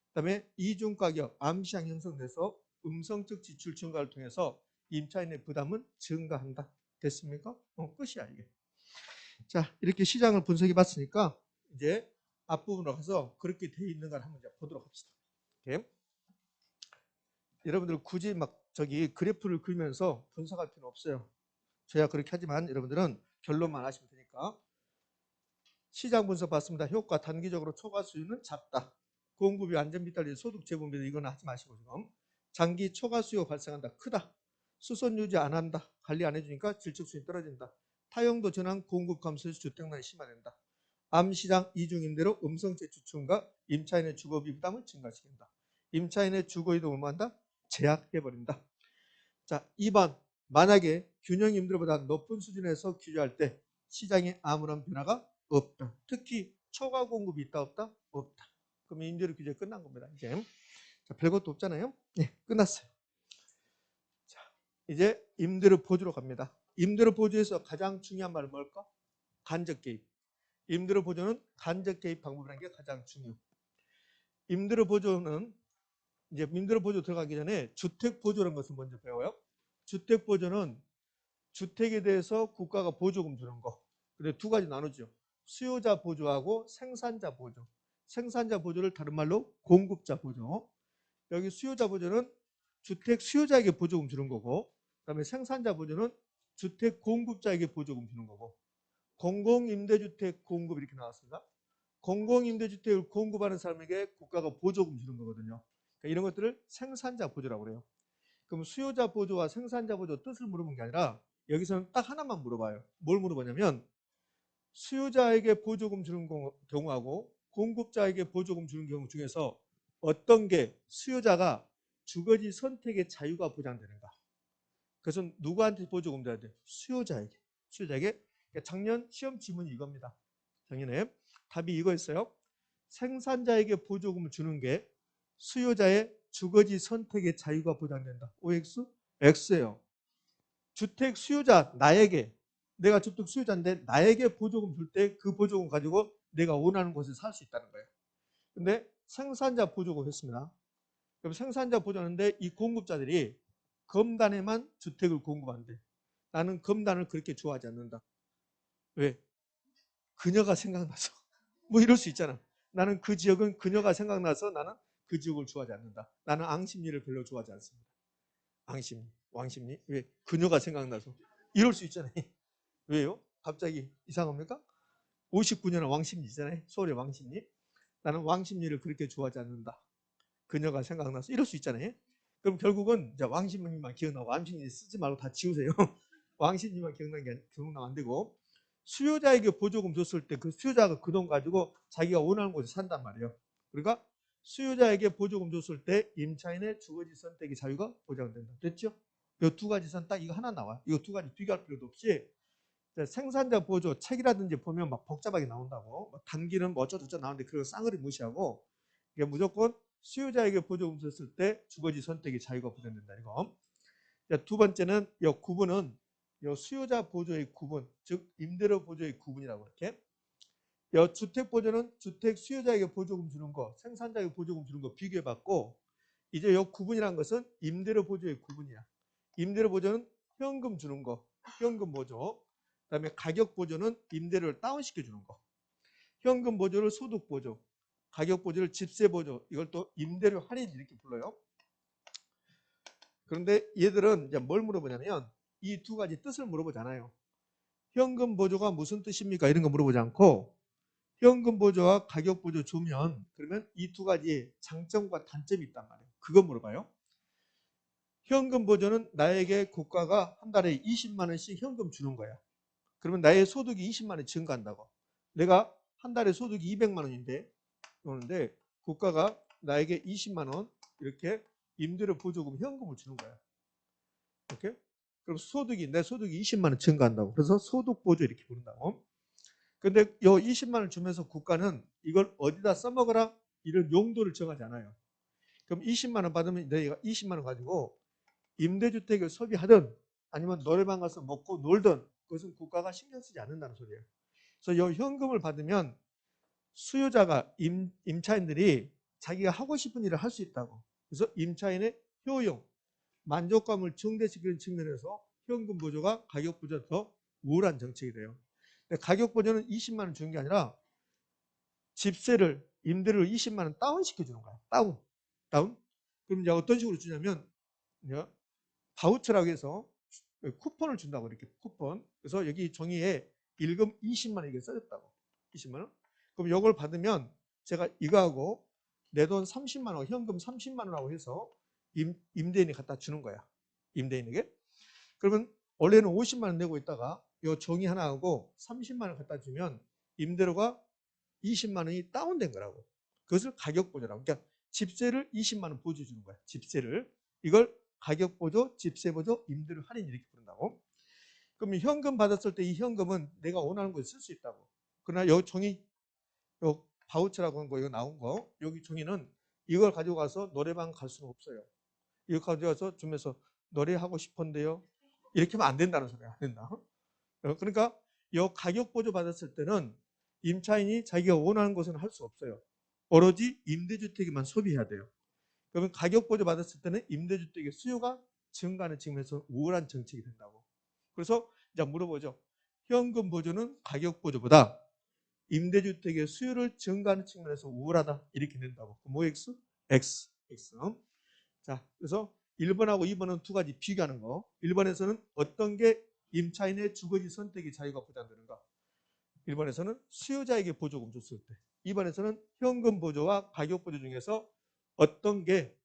Speaker 1: 그다음에 이중 가격 암시장 형성돼서 음성적 지출 증가를 통해서 임차인의 부담은 증가한다. 됐습니까? 끝이야 이게. 자, 이렇게 시장을 분석해 봤으니까 이제 앞부분으로 가서 그렇게 돼 있는가를 한번 보도록 합시다. 오케이? 여러분들 굳이 막 저기 그래프를 그리면서 분석할 필요는 없어요. 저야 그렇게 하지만 여러분들은 결론만 하시면 되니까. 시장 분석 봤습니다. 효과 단기적으로 초과 수요는 작다. 공급이 완전 비탈리 소득 재분배 이건 하지 마시고 지금. 장기 초과 수요 발생한다. 크다. 수선 유지 안 한다. 관리 안 해주니까 질적 수익이 떨어진다. 타용도 전환 공급 감소해서 주택난이 심화된다. 암시장 이중임대로 음성 재추천과 임차인의 주거비 부담을 증가시킨다. 임차인의 주거 이동을 뭐한다? 제약해버린다. 자, 2번 만약에 균형 임대료보다 높은 수준에서 규제할 때 시장에 아무런 변화가 없다. 특히 초과 공급이 있다 없다? 없다. 그럼 임대료 규제 끝난 겁니다. 이제 자, 별것도 없잖아요. 네, 끝났어요. 자, 이제 임대료 보조로 갑니다. 임대료 보조에서 가장 중요한 말은 뭘까? 간접 개입. 임대료 보조는 간접 개입 방법이라는 게 가장 중요. 임대료 보조는 이제 임대료 보조 들어가기 전에 주택 보조라는 것을 먼저 배워요. 주택 보조는 주택에 대해서 국가가 보조금 주는 거. 근데 두 가지 나누죠. 수요자 보조하고 생산자 보조. 생산자 보조를 다른 말로 공급자 보조. 여기 수요자 보조는 주택 수요자에게 보조금 주는 거고, 그다음에 생산자 보조는 주택 공급자에게 보조금 주는 거고. 공공임대주택 공급 이렇게 나왔습니다. 공공임대주택을 공급하는 사람에게 국가가 보조금 주는 거거든요. 그러니까 이런 것들을 생산자 보조라고 그래요. 그럼 수요자 보조와 생산자 보조 뜻을 물어본 게 아니라 여기서는 딱 하나만 물어봐요. 뭘 물어보냐면 수요자에게 보조금 주는 경우하고 공급자에게 보조금 주는 경우 중에서 어떤 게 수요자가 주거지 선택의 자유가 보장되는가. 그것은 누구한테 보조금 줘야 돼? 수요자에게. 수요자에게. 그러니까 작년 시험 지문이 이겁니다. 작년에 답이 이거였어요. 생산자에게 보조금을 주는 게 수요자의 주거지 선택의 자유가 보장된다. OX? X예요. 주택 수요자 나에게, 내가 주택 수요자인데 나에게 보조금 줄 때 그 보조금 가지고 내가 원하는 곳에 살 수 있다는 거예요. 근데 생산자 보조금 했습니다. 그럼 생산자 보조하는데 이 공급자들이 검단에만 주택을 공급한대. 나는 검단을 그렇게 좋아하지 않는다. 왜? 그녀가 생각나서. 뭐 이럴 수 있잖아. 나는 그 지역은 그녀가 생각나서 나는 그 지역을 좋아하지 않는다. 나는 앙심리를 별로 좋아하지 않습니다. 앙심리, 왕심리. 왜? 그녀가 생각나서. 이럴 수 있잖아요. 왜요? 갑자기 이상합니까? 59년은 왕심리잖아요. 서울의 왕심리. 나는 왕심리를 그렇게 좋아하지 않는다. 그녀가 생각나서. 이럴 수 있잖아요. 그럼 결국은 왕심리만 기억나고 왕심리 쓰지 말고 다 지우세요. 왕심리만 기억나면 안 되고 수요자에게 보조금 줬을 때 그 수요자가 그 돈 가지고 자기가 원하는 곳에 산단 말이에요. 그러니까 수요자에게 보조금 줬을 때 임차인의 주거지 선택의 자유가 보장된다. 됐죠? 이 두 가지 선 딱 이거 하나 나와요. 이거 두 가지 비교할 필요도 없이 생산자 보조 책이라든지 보면 막 복잡하게 나온다고 단기는 뭐 어쩌고저쩌고 나오는데 그걸 쌍으로 무시하고 이게 무조건 수요자에게 보조금 줬을 때 주거지 선택의 자유가 보장된다. 이거. 두 번째는 이 구분은 이 수요자 보조의 구분, 즉 임대료 보조의 구분이라고 이렇게. 이 주택 보조는 주택 수요자에게 보조금 주는 거, 생산자에게 보조금 주는 거 비교해봤고, 이제 이 구분이라는 것은 임대료 보조의 구분이야. 임대료 보조는 현금 주는 거, 현금 보조. 그다음에 가격 보조는 임대료를 다운시켜 주는 거. 현금 보조를 소득 보조, 가격 보조를 집세 보조. 이걸 또 임대료 할인 이렇게 불러요. 그런데 얘들은 이제 뭘 물어보냐면 이 두 가지 뜻을 물어보잖아요. 현금 보조가 무슨 뜻입니까? 이런 거 물어보지 않고 현금 보조와 가격 보조 주면 그러면 이 두 가지의 장점과 단점이 있단 말이에요. 그거 물어봐요. 현금 보조는 나에게 국가가 한 달에 20만 원씩 현금 주는 거야. 그러면 나의 소득이 20만 원 증가한다고. 내가 한 달에 소득이 200만 원인데 그런데 국가가 나에게 20만 원 이렇게 임대료 보조금 현금을 주는 거야. 이렇게? 그럼 내 소득이 20만 원 증가한다고. 그래서 소득 보조 이렇게 부른다고. 근데 요 20만 원 주면서 국가는 이걸 어디다 써먹어라 이런 용도를 정하지 않아요. 그럼 20만 원 받으면 내가 20만 원 가지고 임대주택을 소비하든 아니면 노래방 가서 먹고 놀든 그것은 국가가 신경 쓰지 않는다는 소리예요. 그래서 이 현금을 받으면 수요자가 임차인들이 자기가 하고 싶은 일을 할 수 있다고. 그래서 임차인의 효용, 만족감을 증대시키는 측면에서 현금 보조가 가격보다 더 우월한 정책이 돼요. 가격 보조는 20만 원 주는 게 아니라 집세를 임대료를 20만 원 다운 시켜주는 거야. 다운. 그럼 이제 어떤 식으로 주냐면 바우처라고 해서 쿠폰을 준다고 이렇게 쿠폰. 그래서 여기 종이에 일금 20만 원 이게 써졌다고. 20만 원. 그럼 이걸 받으면 제가 이거하고 내 돈 30만 원, 현금 30만 원하고 해서 임대인이 갖다 주는 거야. 임대인에게. 그러면 원래는 50만 원 내고 있다가 이 종이 하나하고 30만 원 갖다 주면 임대료가 20만 원이 다운된 거라고. 그것을 가격 보조라고. 그러니까 집세를 20만 원 보조 주는 거야. 집세를. 이걸 가격 보조, 집세 보조, 임대료 할인 이렇게 부른다고. 그럼 현금 받았을 때 이 현금은 내가 원하는 곳에 쓸 수 있다고. 그러나 여기 종이, 요 바우처라고 한 거, 이거 나온 거, 여기 종이는 이걸 가지고 가서 노래방 갈 수는 없어요. 이거 가져가서 주면서 노래하고 싶은데요. 이렇게 하면 안 된다는 소리야. 안 된다. 그러니까 이 가격 보조 받았을 때는 임차인이 자기가 원하는 것은 할 수 없어요. 오로지 임대주택에만 소비해야 돼요. 그러면 가격 보조 받았을 때는 임대주택의 수요가 증가하는 측면에서 우월한 정책이 된다고. 그래서 이제 물어보죠. 현금 보조는 가격 보조보다 임대주택의 수요를 증가하는 측면에서 우월하다. 이렇게 된다고. 뭐 X? X. 자, 그래서 1번하고 2번은 두 가지 비교하는 거. 1번에서는 어떤 게 임차인의 주거지 선택의 자유가 보장되는가. 1번에서는 수요자에게 보조금 줬을 때. 2번에서는 현금 보조와 가격 보조 중에서 어떤 게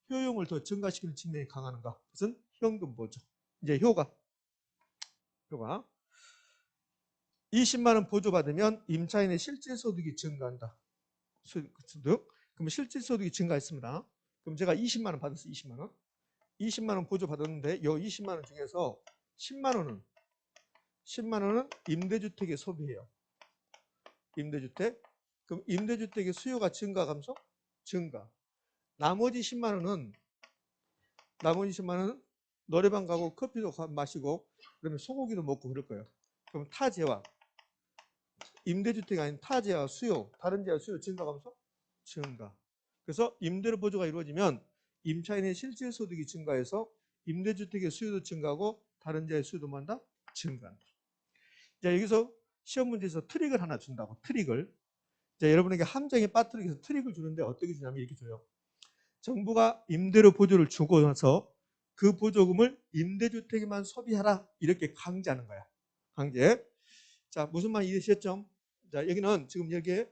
Speaker 1: 효용을 더 증가시키는 측면이 강하는가. 그것은 현금 보조. 이제 효과. 20만 원 보조받으면 임차인의 실질 소득이 증가한다. 그럼 실질 소득이 증가했습니다. 그럼 제가 20만 원 받았어요. 20만 원. 20만 원 보조받았는데 이 20만 원 중에서 10만 원은 임대주택에 소비해요. 임대주택. 그럼 임대주택의 수요가 증가 감소? 증가. 나머지 10만 원은 노래방 가고 커피도 마시고 그다음에 소고기도 먹고 그럴 거예요. 그럼 타재와 임대주택이 아닌 타재와 수요, 다른 재와 수요 증가 감소? 증가. 그래서 임대료 보조가 이루어지면 임차인의 실질 소득이 증가해서 임대주택의 수요도 증가하고 다른 재의 수요도 많다? 증가한다. 자, 여기서 시험 문제에서 트릭을 하나 준다고. 트릭을. 자, 여러분에게 함정에 빠뜨리기 위해서 트릭을 주는데 어떻게 주냐면 이렇게 줘요. 정부가 임대료 보조를 주고 나서 그 보조금을 임대주택에만 소비하라 이렇게 강제하는 거야. 강제. 자, 무슨 말 이해되셨죠? 자, 여기는 지금 여기에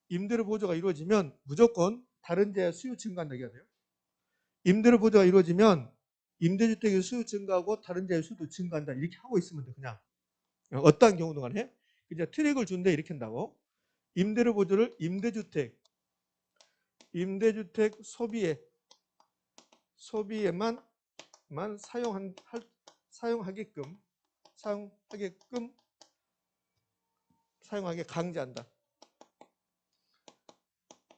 Speaker 1: 임대료 보조가 이루어지면 무조건 다른 재 수요 증가한다고 해야 돼요. 임대료 보조가 이루어지면 임대주택의 수요 증가하고 다른 재의 수요도 증가한다 이렇게 하고 있으면 돼. 그냥 어떠한 경우도 간에 이제 트릭을 준대 이렇게 한다고. 임대료 보조를 임대주택 소비에만 사용하게 강제한다.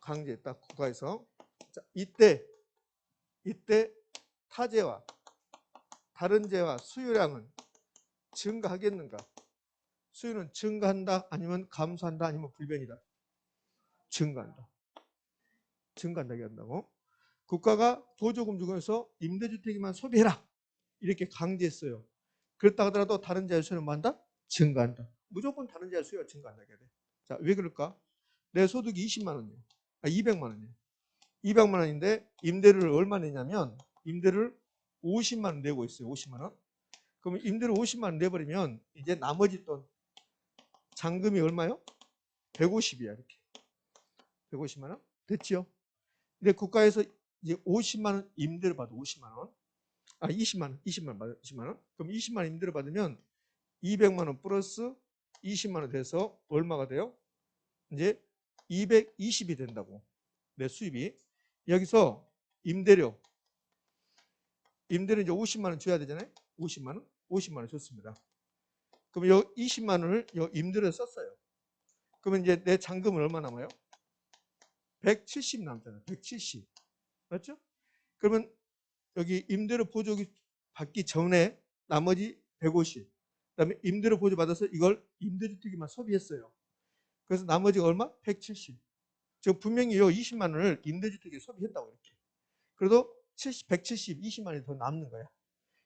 Speaker 1: 강제했다. 국가에서. 자, 이때 타재와 다른 재와 수요량은 증가하겠는가? 수요는 증가한다 아니면 감소한다 아니면 불변이다. 증가한다. 증가한다고 한다고. 국가가 보조금 주면서 임대주택에만 소비해라 이렇게 강제했어요. 그렇다 하더라도 다른 재의 수요는 뭐한다? 증가한다. 무조건 다른 재의 수요가 증가한다고 해야 돼. 자, 왜 그럴까? 내 소득이 20만 원이에요. 200만 원이에요. 200만 원인데 임대료를 얼마 내냐면 임대료를 50만 원 내고 있어요. 50만 원. 그러면 임대료 50만 원 내버리면 이제 나머지 돈 잔금이 얼마요? 150이야 이렇게. 150만 원? 됐지요? 근데 국가에서 이제 50만 원 임대료 받아. 50만 원. 20만 원 받아. 20만 원. 그럼 20만 원 임대료 받으면 200만 원 플러스 20만 원 돼서 얼마가 돼요? 이제 220이 된다고. 내 수입이. 여기서 임대료 이제 50만 원 줘야 되잖아요. 50만 원 줬습니다. 그럼 요 20만 원을 요 임대료에 썼어요. 그러면 이제 내 잔금은 얼마 남아요? 170 남잖아요. 170. 맞죠? 그러면 여기 임대료 보조금 받기 전에 나머지 150. 그다음에 임대료 보조 받아서 이걸 임대주택에만 소비했어요. 그래서 나머지가 얼마? 170. 지금 분명히 요 20만 원을 임대주택에 소비했다고 이렇게. 그래도 170, 20만 원이 더 남는 거야.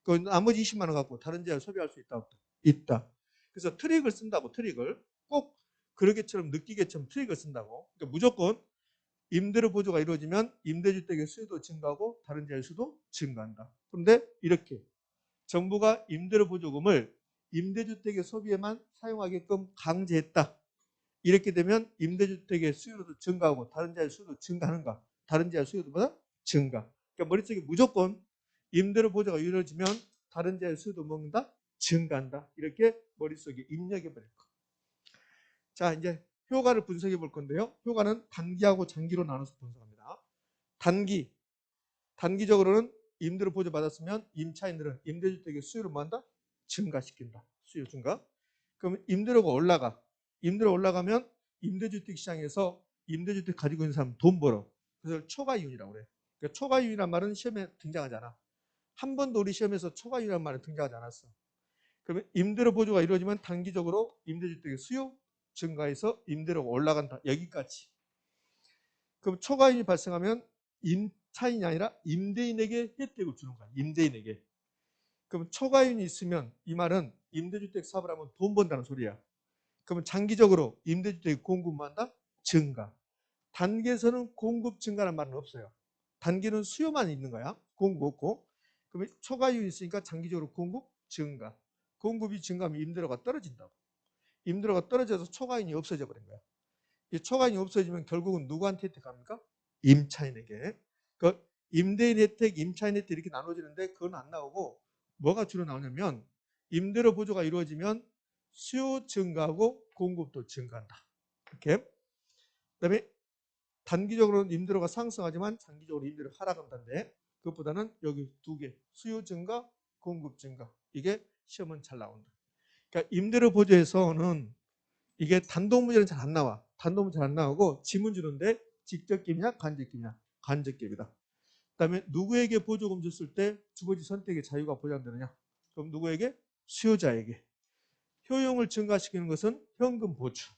Speaker 1: 그 나머지 20만 원 갖고 다른 지역을 소비할 수 있다. 있다. 그래서 트릭을 쓴다고 트릭을 꼭 그러게처럼 느끼게처럼 트릭을 쓴다고. 그러니까 무조건 임대료 보조가 이루어지면 임대주택의 수요도 증가하고 다른 지역의 수도 증가한다. 그런데 이렇게 정부가 임대료 보조금을 임대주택의 소비에만 사용하게끔 강제했다. 이렇게 되면 임대주택의 수요도 증가하고 다른 지역의 수도 증가하는가? 다른 지역의 수요도보다 증가. 그러니까 머릿속에 무조건 임대료 보조가 이루어지면 다른 지역의 수요도 먹는다? 증가한다. 이렇게 머릿속에 입력해 버릴 거. 자, 이제 효과를 분석해 볼 건데요. 효과는 단기하고 장기로 나눠서 분석합니다. 단기적으로는 임대료 보조 받았으면 임차인들은 임대주택의 수요를 뭐한다? 증가시킨다. 수요 증가. 그럼 임대료가 올라가. 임대료 올라가면 임대주택 시장에서 임대주택 가지고 있는 사람 돈 벌어. 그래서 초과이윤이라고 그래. 그러니까 초과이윤이란 말은 시험에 등장하지 않아. 한 번도 우리 시험에서 초과이윤이라는 말은 등장하지 않았어. 그러면 임대료 보조가 이루어지면 단기적으로 임대주택의 수요 증가해서 임대료가 올라간다. 여기까지. 그럼 초과이윤이 발생하면 임차인이 아니라 임대인에게 혜택을 주는 거야. 임대인에게. 그럼 초과이윤이 있으면 이 말은 임대주택 사업을 하면 돈 번다는 소리야. 그러면 장기적으로 임대주택 공급만 한다? 증가. 단기에서는 공급 증가라는 말은 없어요. 단기는 수요만 있는 거야. 공급 없고. 그러면 초과이윤이 있으니까 장기적으로 공급 증가. 공급이 증가하면 임대료가 떨어진다고. 임대료가 떨어져서 초과이윤이 없어져 버린 거야. 이 초과이윤이 없어지면 결국은 누구한테 혜택 갑니까? 임차인에게. 그 임대인 혜택, 임차인 혜택 이렇게 나눠지는데 그건 안 나오고 뭐가 주로 나오냐면 임대료 보조가 이루어지면 수요 증가하고 공급도 증가한다. 이렇게. 그다음에 단기적으로는 임대료가 상승하지만 장기적으로 임대료 하락한다는데 그것보다는 여기 두 개, 수요 증가, 공급 증가. 이게 시험은 잘 나온다. 그러니까 임대료 보조에서는 이게 단독 문제는 잘 안 나와. 단독 문제 잘 안 나오고 지문 주는데 직접 갭이냐 간접 갭이냐 간접 갭이다. 그다음에 누구에게 보조금 줬을 때 주거지 선택의 자유가 보장되느냐? 그럼 누구에게? 수요자에게. 효용을 증가시키는 것은 현금 보조.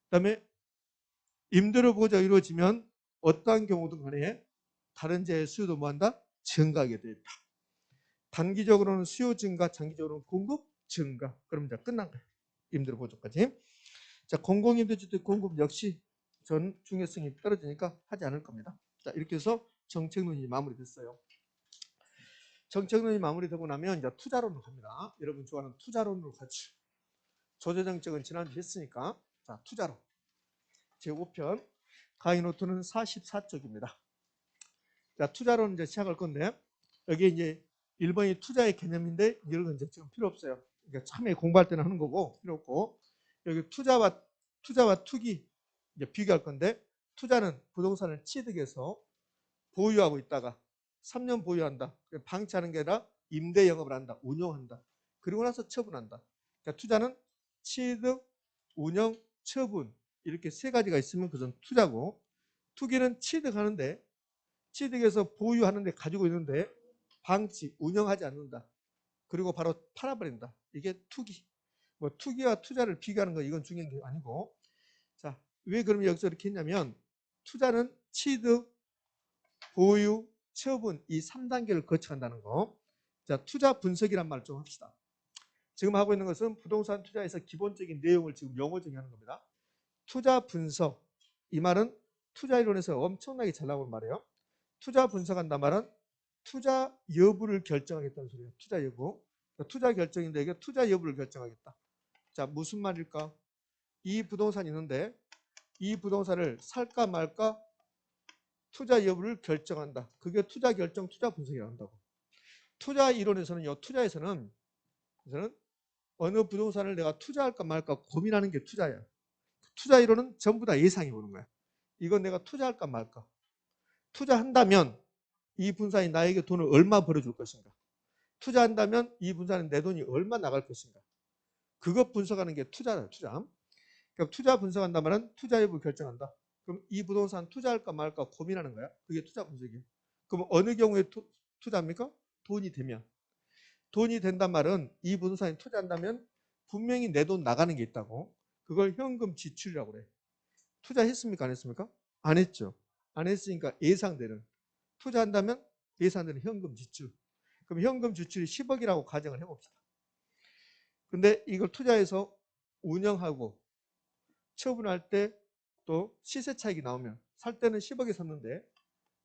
Speaker 1: 그다음에 임대료 보조가 이루어지면 어떠한 경우든 간에 다른 재의 수요도 뭐한다? 증가하게 돼 있다. 단기적으로는 수요 증가, 장기적으로는 공급 증가. 그럼 이제 끝난 거예요. 임대료 보조까지. 자, 공공임대주택 공급 역시 전 중요성이 떨어지니까 하지 않을 겁니다. 자, 이렇게 해서 정책론이 마무리됐어요. 정책론이 마무리되고 나면 이제 투자론으로 갑니다. 여러분 좋아하는 투자론으로 가죠. 조제정책은 지난주 했으니까 자, 투자론 제5편 강의 노트는 44쪽입니다. 자, 투자론 이제 시작할 건데 여기 이제 1번이 투자의 개념인데 이런 건 이제 지금 필요 없어요. 그러니까 참에 공부할 때는 하는 거고 필요 없고 여기 투자와 투기 이제 비교할 건데 투자는 부동산을 취득해서 보유하고 있다가 3년 보유한다. 방치하는 게 아니라 임대 영업을 한다. 운영한다. 그리고 나서 처분한다. 그러니까 투자는 취득, 운영, 처분 이렇게 세 가지가 있으면 그것은 투자고 투기는 취득해서 보유하는데 가지고 있는데 방치, 운영하지 않는다. 그리고 바로 팔아버린다. 이게 투기. 뭐 투기와 투자를 비교하는 거 이건 중요한 게 아니고 자, 왜 그러면 여기서 이렇게 했냐면 투자는 취득, 보유, 처분 이 3단계를 거쳐간다는 거. 자, 투자 분석이란 말을 좀 합시다. 지금 하고 있는 것은 부동산 투자에서 기본적인 내용을 지금 용어 정의하는 겁니다. 투자 분석. 이 말은 투자 이론에서 엄청나게 잘 나오는 말이에요. 투자 분석한단 말은 투자 여부를 결정하겠다는 소리예요. 투자 여부. 투자 결정인데 이게 투자 여부를 결정하겠다. 자, 무슨 말일까? 이 부동산이 있는데 이 부동산을 살까 말까 투자 여부를 결정한다. 그게 투자 결정, 투자 분석이라고 한다고. 투자 이론에서는요. 투자에서는 어느 부동산을 내가 투자할까 말까 고민하는 게 투자야. 투자 이론은 전부 다 예상해 보는 거야. 이건 내가 투자할까 말까. 투자한다면 이 분산이 나에게 돈을 얼마 벌어줄 것인가. 투자한다면 이 분산은 내 돈이 얼마 나갈 것인가. 그것 분석하는 게 투자다. 투자. 그러니까 투자 분석한다면 투자 여부 결정한다. 그럼 이 부동산 투자할까 말까 고민하는 거야. 그게 투자 분석이에요. 그럼 어느 경우에 투자합니까? 돈이 되면. 돈이 된단 말은 이 부동산에 투자한다면 분명히 내 돈 나가는 게 있다고. 그걸 현금 지출이라고 그래. 투자했습니까? 안 했습니까? 안 했죠. 안 했으니까 예상되는. 투자한다면 예상되는 현금 지출. 그럼 현금 지출이 10억이라고 가정을 해봅시다. 근데 이걸 투자해서 운영하고 처분할 때 또 시세 차익이 나오면 살 때는 10억에 샀는데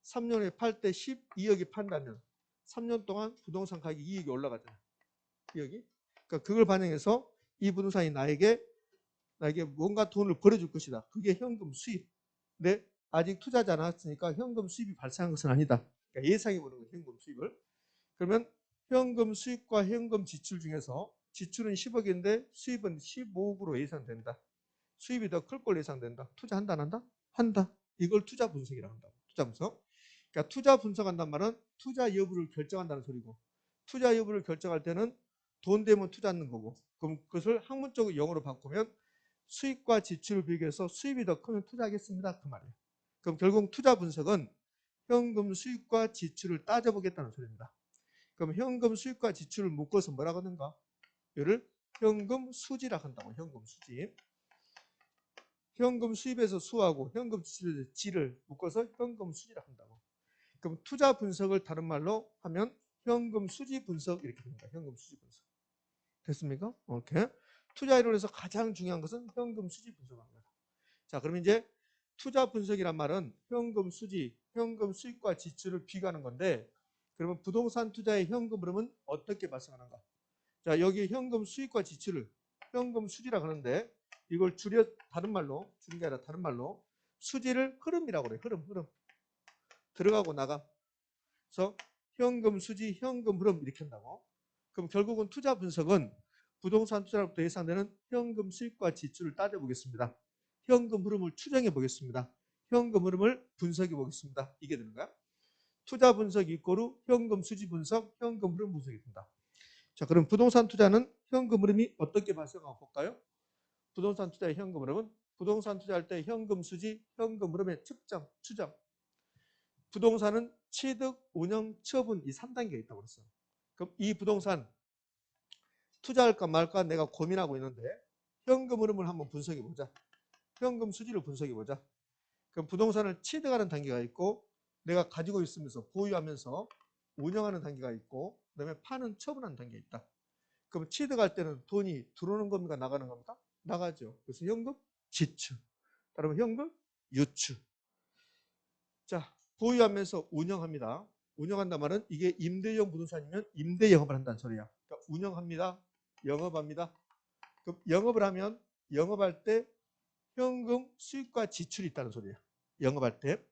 Speaker 1: 3년 후에 팔 때 12억이 판다면 3년 동안 부동산 가격이 이익이 올라가잖아요. 2억이. 그러니까 그걸 반영해서 이 부동산이 나에게 뭔가 돈을 벌어줄 것이다. 그게 현금 수입. 근데 아직 투자하지 않았으니까 현금 수입이 발생한 것은 아니다. 그러니까 예상해 보는 거예요. 현금 수입을. 그러면 현금 수입과 현금 지출 중에서 지출은 10억인데 수입은 15억으로 예상된다. 수입이 더 클 걸로 예상된다. 투자한다 안 한다? 한다. 이걸 투자 분석이라고 한다. 투자 분석. 그러니까 투자 분석한다는 말은 투자 여부를 결정한다는 소리고, 투자 여부를 결정할 때는 돈 되면 투자하는 거고, 그럼 그것을 학문적으로 영어로 바꾸면 수입과 지출을 비교해서 수입이 더 크면 투자하겠습니다. 그 말이에요. 그럼 결국 투자 분석은 현금 수입과 지출을 따져보겠다는 소리입니다. 그럼 현금 수입과 지출을 묶어서 뭐라고 하는가? 이를 현금 수지라고 한다고. 현금 수지. 현금 수입에서 수하고 현금 지출에서 지를 묶어서 현금 수지라고 한다고. 그럼 투자 분석을 다른 말로 하면 현금 수지 분석 이렇게 됩니다. 현금 수지 분석. 됐습니까? 오케이. 투자 이론에서 가장 중요한 것은 현금 수지 분석입니다. 자, 그럼 이제 투자 분석이란 말은 현금 수지, 현금 수입과 지출을 비교하는 건데, 그러면 부동산 투자의 현금 흐름은 어떻게 발생하는가? 자, 여기 현금 수입과 지출을 현금 수지라고 하는데, 이걸 줄여 다른 말로, 줄인 게 아니라 다른 말로 수지를 흐름이라고 그래요. 흐름. 들어가고 나가. 그래서 현금 수지, 현금 흐름 이렇게 한다고. 그럼 결국은 투자 분석은 부동산 투자로부터 예상되는 현금 수입과 지출을 따져보겠습니다. 현금 흐름을 추정해 보겠습니다. 현금 흐름을 분석해 보겠습니다. 이게 되는 거야. 투자 분석 이꼬르 현금 수지 분석, 현금 흐름 분석이 된다. 자, 그럼 부동산 투자는 현금 흐름이 어떻게 발생하고 볼까요? 부동산 투자의 현금 흐름은 부동산 투자할 때 현금 수지, 현금 흐름의 측정, 추정. 부동산은 취득, 운영, 처분 이 3단계가 있다고 그랬어요. 그럼 이 부동산 투자할까 말까 내가 고민하고 있는데 현금 흐름을 한번 분석해 보자. 현금 수지를 분석해 보자. 그럼 부동산을 취득하는 단계가 있고 내가 가지고 있으면서 보유하면서 운영하는 단계가 있고 그다음에 파는 처분하는 단계가 있다. 그럼 취득할 때는 돈이 들어오는 겁니까 나가는 겁니까? 나가죠. 그래서 현금 지출. 따르면 현금 유출. 자, 보유하면서 운영합니다. 운영한다 말은 이게 임대용 부동산이면 임대 영업을 한다는 소리야. 그러니까 운영합니다. 영업합니다. 그럼 영업을 하면 영업할 때 현금 수입과 지출이 있다는 소리야. 영업할 때.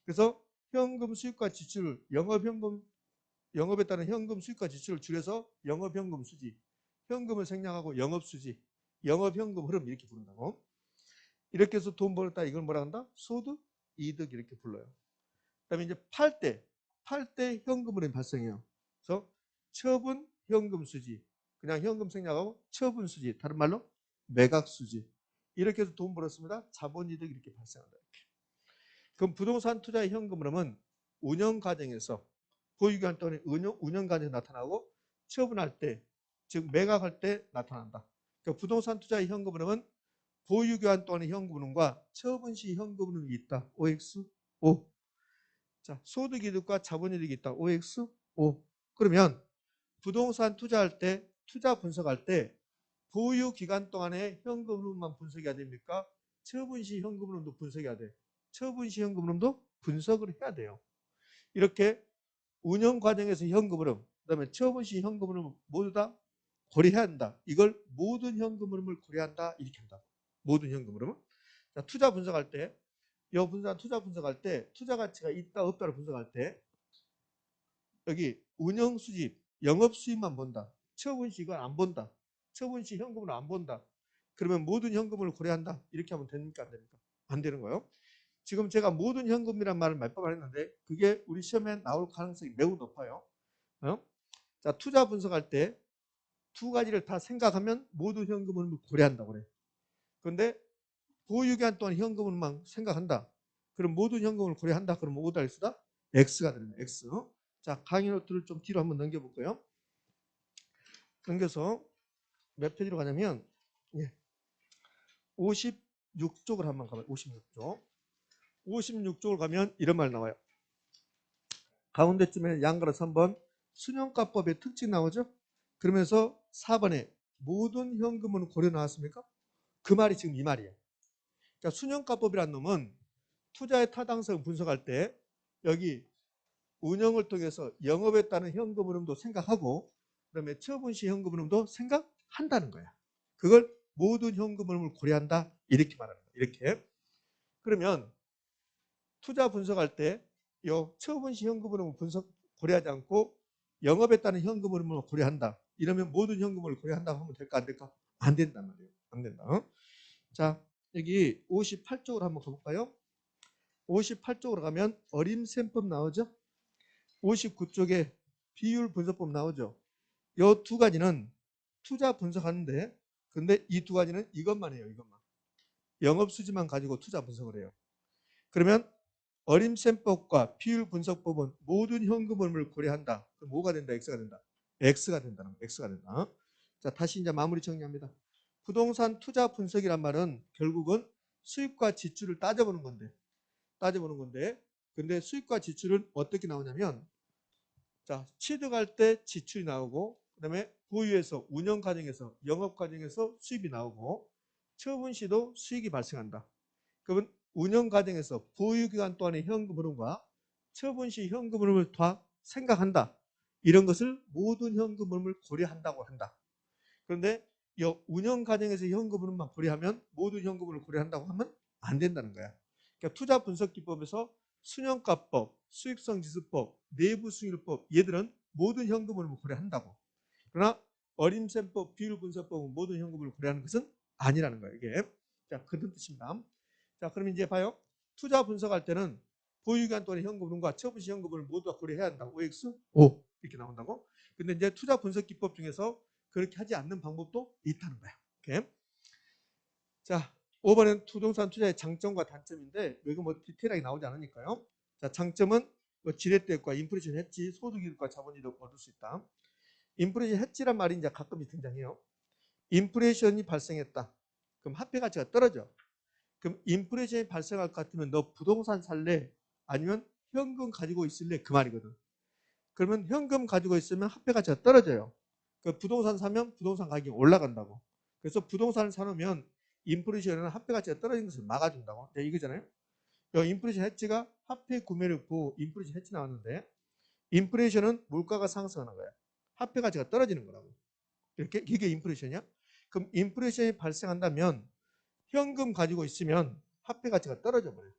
Speaker 1: 그래서 현금 수입과 지출, 영업에 따른 현금 수입과 지출을 줄여서 영업현금 수지, 현금을 생략하고 영업수지, 영업현금 흐름 이렇게 부른다고. 이렇게 해서 돈 벌었다 이걸 뭐라 한다? 소득, 이득 이렇게 불러요. 그다음에 이제 팔 때 현금 흐름이 발생해요. 그래서 처분 현금 수지, 그냥 현금 생략하고 처분 수지, 다른 말로 매각 수지. 이렇게 해서 돈 벌었습니다. 자본 이득 이렇게 발생한다. 이렇게. 그럼 부동산 투자의 현금 흐름은 운영 과정에서 보유기간 동안에 운영 과정에 나타나고 처분할 때, 즉 매각할 때 나타난다. 그러니까 부동산 투자의 현금 흐름은 보유기간 동안의 현금 흐름과 처분 시 현금 흐름이 있다. OX, O. 자, 소득이득과 자본이득이 있다. OX, O. 그러면 부동산 투자할 때, 투자 분석할 때 보유 기간 동안의 현금 흐름만 분석해야 됩니까? 처분 시 현금 흐름도 분석해야 돼. 처분 시 현금 흐름도 분석을 해야 돼요. 이렇게 운영 과정에서 현금 흐름, 그다음에 처분 시 현금 흐름을 모두 다 고려해야 한다. 이걸 모든 현금 흐름을 고려한다. 이렇게 한다. 모든 현금 흐름은. 자, 투자 분석할 때, 투자 분석할 때, 투자 가치가 있다 없다를 분석할 때, 여기 운영 수집, 영업 수입만 본다. 처분 시 이건 안 본다. 처분 시 현금을 안 본다. 그러면 모든 현금을 고려한다. 이렇게 하면 됩니까? 안 됩니까? 안 되는 거예요. 지금 제가 모든 현금이란 말을 몇 번 했는데 그게 우리 시험에 나올 가능성이 매우 높아요. 자, 투자 분석할 때 두 가지를 다 생각하면 모든 현금을 고려한다고 그래. 그런데 보유기간 동안 현금만 생각한다. 그럼 모든 현금을 고려한다. 그러면 오다 X다? X가 되는 X. 자, 강의 노트를 좀 뒤로 한번 넘겨볼까요? 넘겨서 몇 페이지로 가냐면 56쪽을 한번 가봐요. 56쪽. 56쪽을 가면 이런 말 나와요. 가운데쯤에 양가로 3번 순형가법의 특징 나오죠. 그러면서 4번에 모든 현금은 고려 나왔습니까? 그 말이 지금 이 말이에요. 그러니까 순형가법이라는 놈은 투자의 타당성을 분석할 때 여기 운영을 통해서 영업에 따른 현금 흐름도 생각하고 그다음에 처분 시 현금 흐름도 생각한다는 거야. 그걸 모든 현금 흐름을 고려한다 이렇게 말하는 거야. 이렇게. 그러면 투자 분석할 때 요 처분 시 현금 흐름을 고려하지 않고 영업에 따른 현금 흐름을 고려한다. 이러면 모든 현금을 고려한다고 하면 될까 안 될까? 안 된단 말이에요. 안 된다. 자, 여기 58쪽으로 한번 가볼까요? 58쪽으로 가면 어림셈법 나오죠? 59쪽에 비율 분석법 나오죠? 이 두 가지는 투자 분석하는데 근데 이 두 가지는 이것만 해요. 이것만. 영업수지만 가지고 투자 분석을 해요. 그러면 어림셈법과 비율 분석법은 모든 현금 흐름을 고려한다. 그럼 뭐가 된다? X가 된다. X가 된다는 거예요. X가 된다. 자, 다시 이제 마무리 정리합니다. 부동산 투자 분석이란 말은 결국은 수입과 지출을 따져보는 건데 근데 수입과 지출은 어떻게 나오냐면 자, 취득할 때 지출이 나오고 그다음에 보유해서 운영 과정에서 영업 과정에서 수입이 나오고 처분 시도 수익이 발생한다. 그러면 운영 과정에서 보유 기간 동안의 현금 흐름과 처분 시 현금 흐름을 다 생각한다. 이런 것을 모든 현금 흐름을 고려한다고 한다. 그런데 이 운영 과정에서 현금 흐름만 고려하면 모든 현금 흐름을 고려한다고 하면 안 된다는 거야. 그러니까 투자 분석 기법에서 순형가법, 수익성 지수법, 내부 수익률법 얘들은 모든 현금 흐름을 고려한다고. 그러나 어림셈법, 비율 분석법은 모든 현금을 고려하는 것은 아니라는 거예요. 이게. 자, 그런 뜻입니다. 자, 그럼 이제 봐요. 투자 분석할 때는 보유기간 동안의 현금 흐름과 처분시 현금 흐름을 모두 다 고려해야 한다. OX? O. 이렇게 나온다고. 근데 이제 투자 분석 기법 중에서 그렇게 하지 않는 방법도 있다는 거야. 오케이. 자, 5번은 부동산 투자의 장점과 단점인데 이거 뭐 디테일하게 나오지 않으니까요. 자, 장점은 뭐 지렛대효과, 인플레이션 해지, 소득이익과 자본이익을 얻을 수 있다. 인플레이션 해지란 말이 이제 가끔씩 등장해요. 인플레이션이 발생했다. 그럼 화폐 가치가 떨어져. 그럼 인플레이션이 발생할 것 같으면 너 부동산 살래? 아니면 현금 가지고 있을래? 그 말이거든. 그러면 현금 가지고 있으면 화폐 가치가 떨어져요. 그 부동산 사면 부동산 가격이 올라간다고. 그래서 부동산을 사놓으면 인플레이션은 화폐 가치가 떨어지는 것을 막아준다고. 네, 이거잖아요. 인플레이션 해지가 화폐 구매력 보호 인플레이션 해지 나왔는데 인플레이션은 물가가 상승하는 거야. 화폐 가치가 떨어지는 거라고. 이렇게 이게 인플레이션이야? 그럼 인플레이션이 발생한다면 현금 가지고 있으면 화폐 가치가 떨어져 버려요.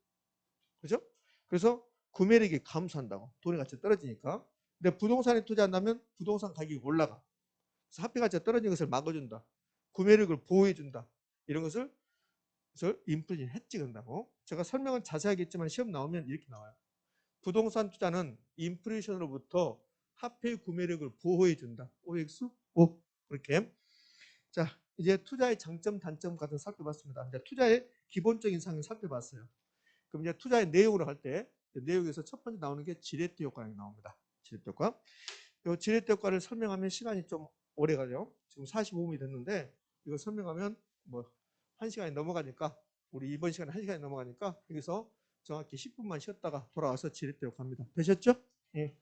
Speaker 1: 그죠? 그래서 구매력이 감소한다고. 돈의 가치가 떨어지니까. 근데 부동산에 투자한다면 부동산 가격이 올라가. 그래서 화폐 가치가 떨어지는 것을 막아준다. 구매력을 보호해준다. 이런 것을 그래서 인플레이션 해지가 된다고. 제가 설명은 자세하게 했지만 시험 나오면 이렇게 나와요. 부동산 투자는 인플레이션으로부터 화폐 구매력을 보호해준다. OX? O. 그렇게. 자, 이제 투자의 장점, 단점 같은 살펴봤습니다. 이제 투자의 기본적인 상을 살펴봤어요. 그럼 이제 투자의 내용으로 할 때 내용에서 첫 번째 나오는 게 지렛대 효과가 나옵니다. 지렛대 효과. 이 지렛대 효과를 설명하면 시간이 좀 오래 가죠. 지금 45분이 됐는데 이거 설명하면 뭐 1시간이 넘어가니까 우리 이번 시간에 1시간이 넘어가니까 여기서 정확히 10분만 쉬었다가 돌아와서 지렛대 효과합니다. 되셨죠? 예.